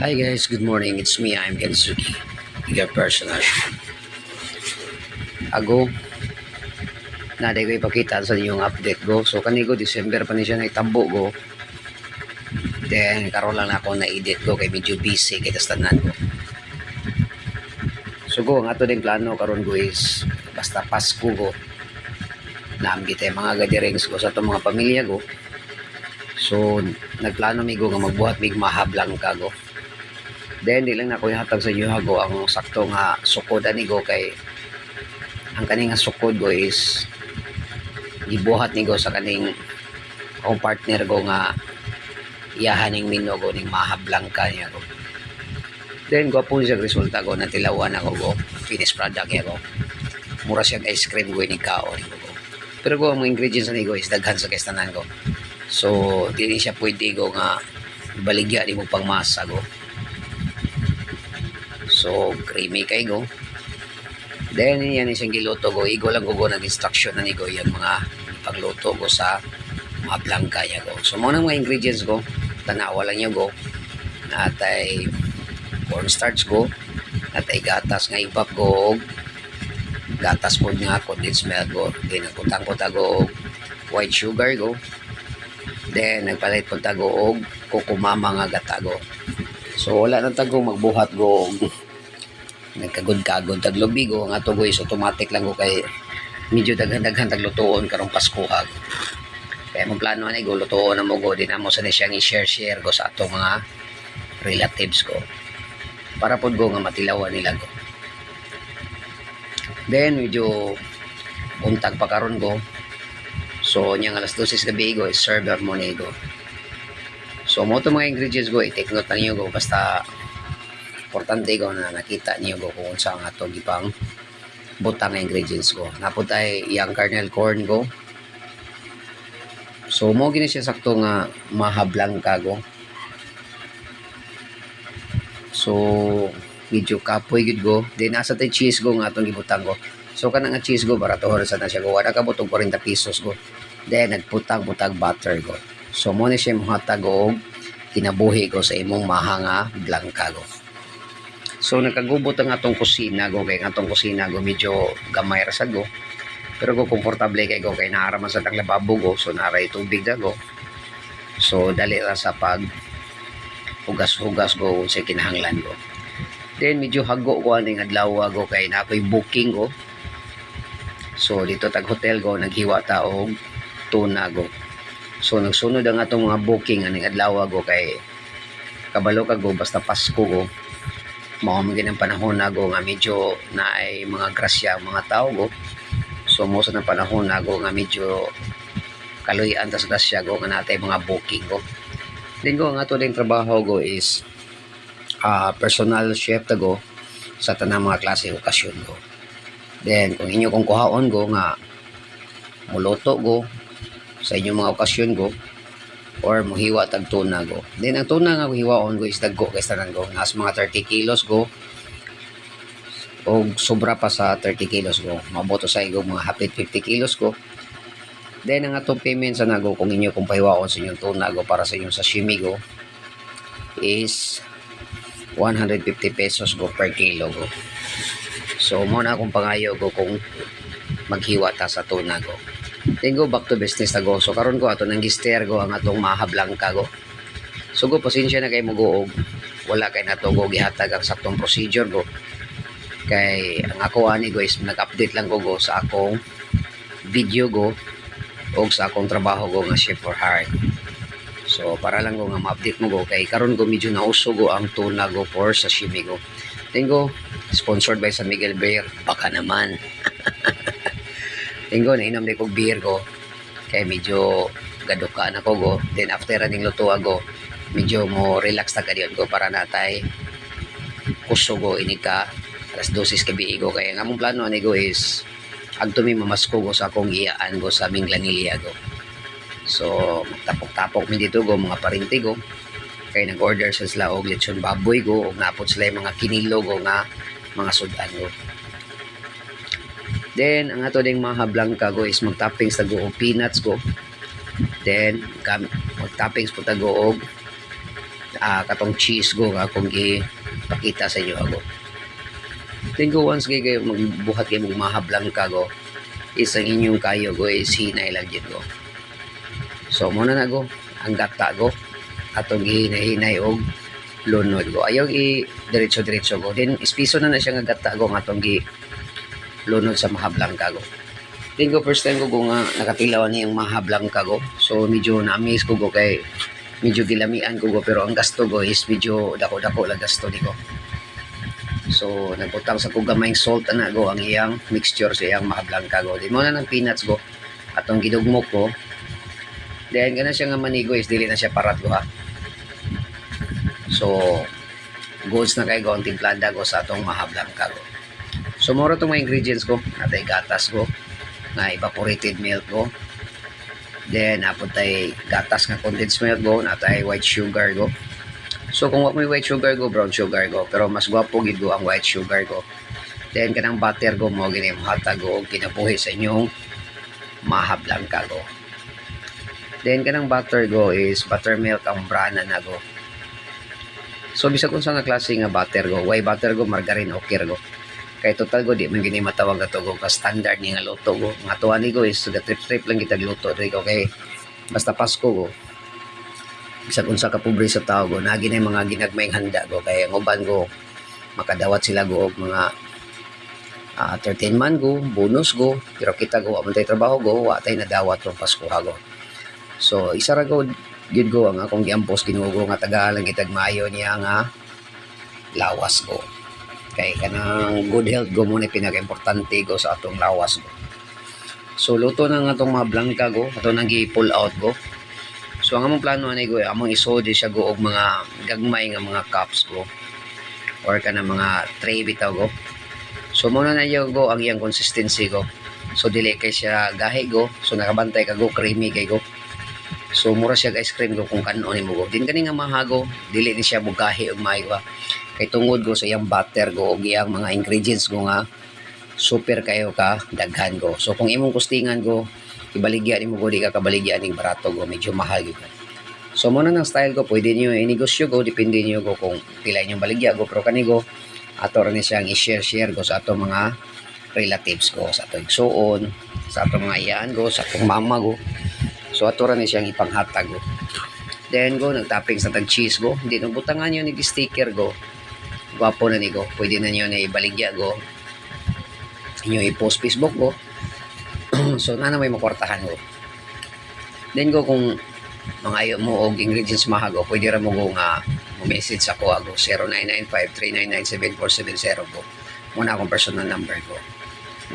Hi guys, good morning. It's me, I'm Kensuki, your personal. Ago, naday ko ipakita sa inyong update go. So kanigo December pa ni siya naitabo go. Then karon lang ako na-edit go kay medyo busy kay tastanan ko. So go, ang ato ding plano karon go is basta Pasko go. Naamgi tayo mga gadirings go sa itong mga pamilya go. So nagplano mi go nga magbuhat mig mahablang ka go. Then di lang na ko ihatag sa inyo go ang sakto nga sukod ani go kay ang kaning sukod go is gibuhat ni go sa kaning akong partner go nga iyahan ning mino go ning mahablang ka niya go. Then gwapo siya resulta go natilawan ako go finished product niya go. Mura siya ice cream go ni kaon go. Pero go ang mga ingredients ni go is daghan sa kastanan go. So dili siya pwede go nga baligya di mo pangmasa go. So creamy kay go. Then yan isang giluto go, igo lang go nag-instruction na ni go yung mga pagluto go sa mga blanca niya go. So muna mga ingredients go, tanawa lang niyo go. Natay cornstarch go, natay gatas nga ibap go, gatas po nga condensed milk go. Then nagputang po tago white sugar go. Then nagpalit po tago og kukumama nga gata go. So wala na tago magbuhat go nagkagod-kagod taglubi go ang ato go is automatic lang go kay medyo daghan-daghan taglutoon karong Pasko ha. Kaya mo plano ani go lutoon na mo go din amo sa siyang i-share go sa ato mga relatives ko. Para pod go nga matilawan nila go. Then medyo untag pa karon go. So nya alas 12 gabi go is serve mo ni go. So mo to mga ingredients go i-take note lang niyo go basta importante ko na nakita niyo go kung saan nga ito gipang butang na ingredients ko. Napod ay young kernel corn go. So mo gini siya sakto nga mahablang ka go. So medyo kapoy gid go. Then asa tay cheese go nga atong gibutang go. So kana nga cheese go baratuhon sa na siya go. Wala ka butong 40 pesos go. Then nagputang-butang butter go. So mo ni siya mohatag og kinabuhi go sa imong mahanga blanca go. So nagkagubot ang atong kusina go kay atong kusina go medyo gamay ra sad go. Pero go komportable kay go kay naara man sa tang lababo go so naray tubig na go. So dali ra sa pag hugas-hugas go sa kinahanglan go. Then medyo hago ko aning adlaw go kay nakoy booking go. So dito tag hotel go naghiwa ta og tuna go. So nagsunod ang atong mga booking aning adlaw go kay kabalo ka go basta Pasko go. Mao man ang panahon na go nga medyo naay mga grasya ang mga tao go. So mo sa panahon na go nga medyo kaluyan tas grasya go nga natay mga booking go. Then go ang ato ding trabaho go is personal chef ta go sa tanang mga klase okasyon go. Then kung inyo kung kuhaon go nga muluto go sa inyong mga okasyon go or muhiwa tag tuna go. Then ang tuna nga hiwaon go is daggo kay tanan go. Nas mga 30 kilos go. O sobra pa sa 30 kilos go. Maboto sa igo mga hapit 50 kilos go. Then ang atong payment sa nago kung inyo kung pahiwaon sa inyong tuna go para sa inyong sashimi go is 150 pesos go per kilo go. So mo na akong pangayo go kung maghiwa ta sa tuna go. Then go back to business na go. So karon ko ato nang gister go ang atong mahablang ka go. So go pasensya na kay mo go og wala kay nato go gihatag ang saktong procedure go. Kay ang ako ani go is nag-update lang ko sa akong video go og sa akong trabaho go nga chef for hire. So para lang go nga ma-update mo go kay karon go medyo nauso go ang tuna go for sashimi go. Then go sponsored by San Miguel Beer. Baka naman. Tinggo na inom ko beer go kay medyo gaduka na ko go. Then after aning luto go medyo mo relax ta kadiyon go para natay kuso go ini ka alas 12 gabi go kay ang among plano ani go is adto mi mamasko go sa akong iyaan go sa aming Lanilla go. So tapok-tapok mi dito go mga parinti go kay nag-order sila og lechon baboy go og napot sila yung mga kinilo go nga mga sudan go. Then ang ato ding mga blanca go is mag-toppings ta go og peanuts go. Then mag-toppings po ta go og katong cheese go nga akong gipakita sa inyo ako. Then go once kayo magbuhat kayo magmahablang ka go, isang inyong kayo go is hinay lang yun go. So muna na go ang gata go atong gihinay-hinay og lunod go. Ayaw diretso-diretso go. Then ispiso na siya nga gata go nga atong lunod sa mahablang ka go. Then go first time ko nga nakatilaw ni yung mahablang ka go. So medyo na-amaze ko go kay medyo gilamian ko go pero ang gasto go is medyo dako-dako lang gasto di ko. So nagbutang sa ko gamayng salt na go ang iyang mixture sa iyang mahablang ka go. Di mo na ng peanuts go atong gidugmok ko. Then gana siya nga manigo is dili na siya parat go ha. So goods na kay go ang timplada go sa atong mahablang ka go. So moro tong mga ingredients ko, natay gatas go, na evaporated milk go. Then napuntay gatas nga condensed milk go, natay white sugar go. So kung wag may white sugar go, brown sugar go, pero mas gwapo gid go ang white sugar go. Then kanang butter go mo gini hatag go og kinabuhi sa inyong mahablang ka go. Then kanang butter go is buttermilk ang brana na go. So bisag unsa nga klase nga butter go, why butter go, margarine o kir go. Kay total go di man gini matawag ato go ka standard ni nga luto go. Nga tuwa ni go is the trip lang kita luto diri go kay basta Pasko go. Bisag unsa ka pobre sa tao go, nagi na mga ginagmayng handa go kay ang uban go makadawat sila go og mga 13 man go, bonus go, pero kita go amon tay trabaho go, wa tay nadawat tong Pasko ha go. So isa ra go gid go ang akong giampos ginugo nga tagalang kitag maayo niya nga lawas go. Kay kanang good health go mo ni pinaka-importante go sa atong lawas go. So luto na nga atong mga blanca go, ato nang gi-pull out go. So ang among plano ani go, among isode siya go og mga gagmay nga mga cups go or kanang mga tray bitaw go. So muna na yo go ang iyang consistency go. So dili kay siya gahi go, so nakabantay ka go creamy kay go. So mura siya ice cream go kung kanon nimo go. Din kani nga mahago, dili ni siya bugahi og maayo ba. Kay tungod go sa iyang butter go og iyang mga ingredients go nga super kayo ka daghan go. So kung imong kustingan go, ibaligya nimo go di ka kabaligya ning barato go, medyo mahal gyud. So mo na ng style ko, pwede niyo i-negosyo go, depende niyo go kung pila inyong baligya go, pero kani go ato ra ni siyang i-share go sa ato mga relatives go, sa ato igsuon, sa ato mga iyaan go, sa atong mama go. So ato ra ni siyang ipanghatag go. Then go nagtopping sa tag cheese go, hindi nang butangan niyo ni sticker go. Gwapo na ni go, pwede na niyo na ibaligya go. Inyo i-post Facebook go. So na may makwartahan go. Then go kung mga ayo mo og ingredients mahago, pwede ra mo go nga mo-message ako go 0995-399-7470 go. Muna akong personal number go.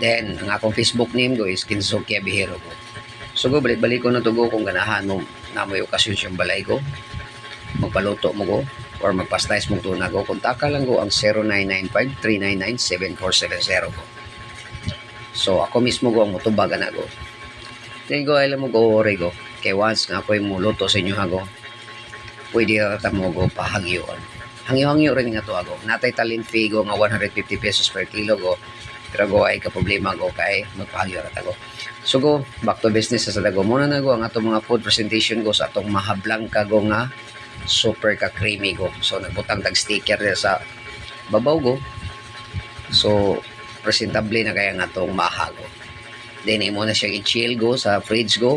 Then ang akong Facebook name go is Kinsukia Bihero go. So go balik-balik ko na to go kung ganahan mo na may okasyon siyang balay go. Magpaluto mo go or magpastice mo tuna go. Kontaka lang go ang 0995-399-7470 go. So ako mismo go ang mutubag na go. Then go alam mo go ore go. Kay once nga ako'y muluto sa inyo hago, pwede rata mo go pahagyoon. Hangyo-hangyo rin nga to ago. Natay talinfi go nga 150 pesos per kilo go. Pero go ay ka problema go kay magpahagyo rata go. So go back to business sa dago. Muna na go ang atong mga food presentation go sa atong mahablang ka go nga super ka creamy go. So nagbutang tag sticker sa babaw go. So presentable na kaya nga atong mahago. Then imo na siya i-chill go sa fridge go.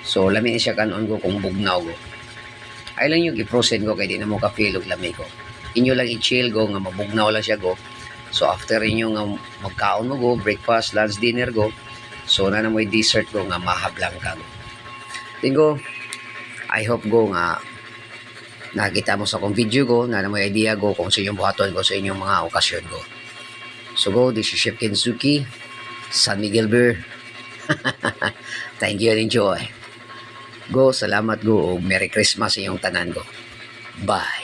So lamin siya kanon go kung bugnaw go. Ay lang yung i-proceed go kay di na mo ka-feel og lami go. Inyo lang i-chill go nga mabugnaw lang siya go. So after inyo nga magkaon mo go, breakfast, lunch, dinner go. So na mo dessert go nga mahablang ka go. Then go, I hope go nga nakita mo sa akong video go, na mo idea go kung sa inyong buhaton go sa inyong mga okasyon go. So go, this is Chef Kensuki, San Miguel Beer. Thank you and enjoy. Go, salamat go, Merry Christmas sa inyong tanan go. Bye.